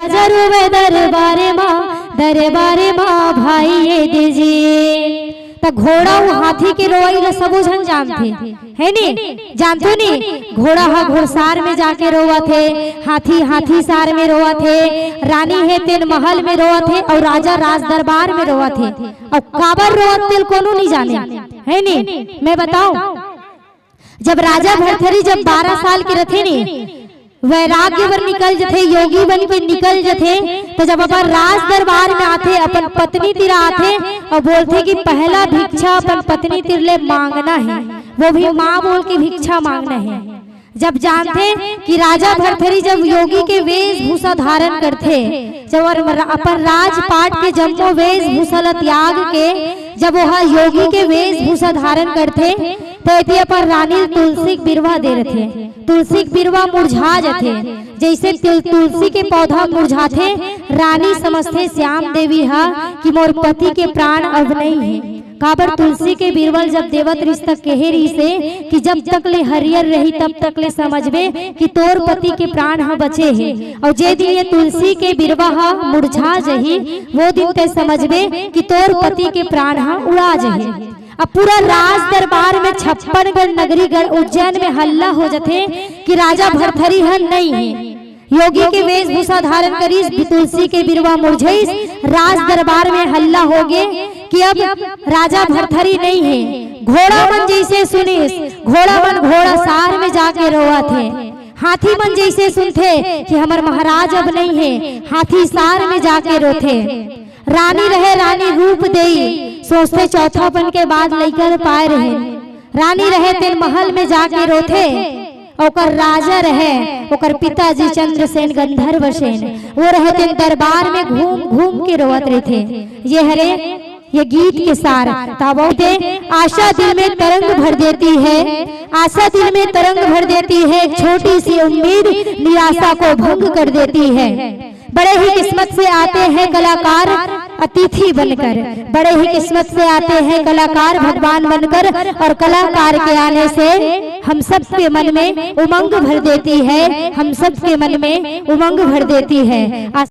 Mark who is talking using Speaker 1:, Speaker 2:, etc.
Speaker 1: जरूर दरबारे माँ भाई ये दीजिए। तो घोड़ा हाथी के रोई ला सबो झन जानते है नी, जानते नी घोड़ा हा घोड़सार में जाके रोवा थे, हाथी सार में रोवा थे, रानी है तेन महल में रोवा थे और राजा राज दरबार में रोवा थे। और काबर रोवा तेल कोनो नहीं जाने है नी। मैं बताऊं, जब राजा भरथरी जब 12 साल के रथे नी, वैराग्य बर निकल जथे, योगी बन के निकल जथे, तो जब अपन राज दरबार में आथे, अपन पत्नी तिर आथे और बोलते कि पहला भिक्षा अपन पत्नी तिर ले मांगना है, वो भी माँ बोल के भिक्षा मांगना है। जब जानते कि राजा भरथरी जब योगी के वेशभूषा धारण करते, जब अपन राजपाट के जम्मो वेशभूषा त्याग के जब वह योगी के वेशभूषा धारण करते, तो अपन रानी तुलसी बिरवा दे रहे। तुलसी बिरवा मुरझा जाते, जैसे तुलसी के पौधा मुरझाते, रानी समझते श्याम देवी हा कि मोर पति के प्राण अब नहीं है। काबर तुलसी के बिरवल जब देवत रिश्ता कहे रही से कि जब तक ले हरियर रही तब तक ले समझबे कि तोर पति के प्राण हा बचे हैं, और जे दिन ये तुलसी के बिरवा हा मुरझा जही, वो दिन ते समझबे कि तोर पति के प्राण हा उड़ा जही। अब पूरा राज दरबार में 56गढ़ नगरी गढ़ उज्जैन में हल्ला हो जाते कि राजा भरथरी हन नहीं है। योगी के वेशभूषा धारण करीस, तुलसी के बिरवा मुरझाइस, राज दरबार में हल्ला हो गए कि अब राजा भरथरी नहीं है। घोड़ा मन जैसे सुनिस, घोड़ा मन घोड़ा सार में जाके रोआ थे, हाथी मन जैसे सुनते कि हमार महाराज अब नहीं है, हाथी सार में जाके रोथे। रानी रहे रानी रूप देई, सोचते चौथापन के बाद लइका पाए रहे। रानी रहे तेन महल में जाके रोथे, ओकर राजा रहे ओकर पिताजी चंद्रसेन गंधर्व सेन, वो रहे तेन दरबार में घूम घूम के रोवत रहते। ये हरे ये गीत के सार ताबोते आशा दिल में तरंग भर देती है, आशा दिल में तरंग भर देती है, छोटी सी उम्मीद निराशा को भंग कर देती है। बड़े ही किस्मत से आते हैं कलाकार अतिथि बनकर, बड़े ही किस्मत से आते हैं कलाकार भगवान बनकर, और कलाकार के आने से हम सब के मन में उमंग भर देती है, हम सब के मन में उमंग भर देती है।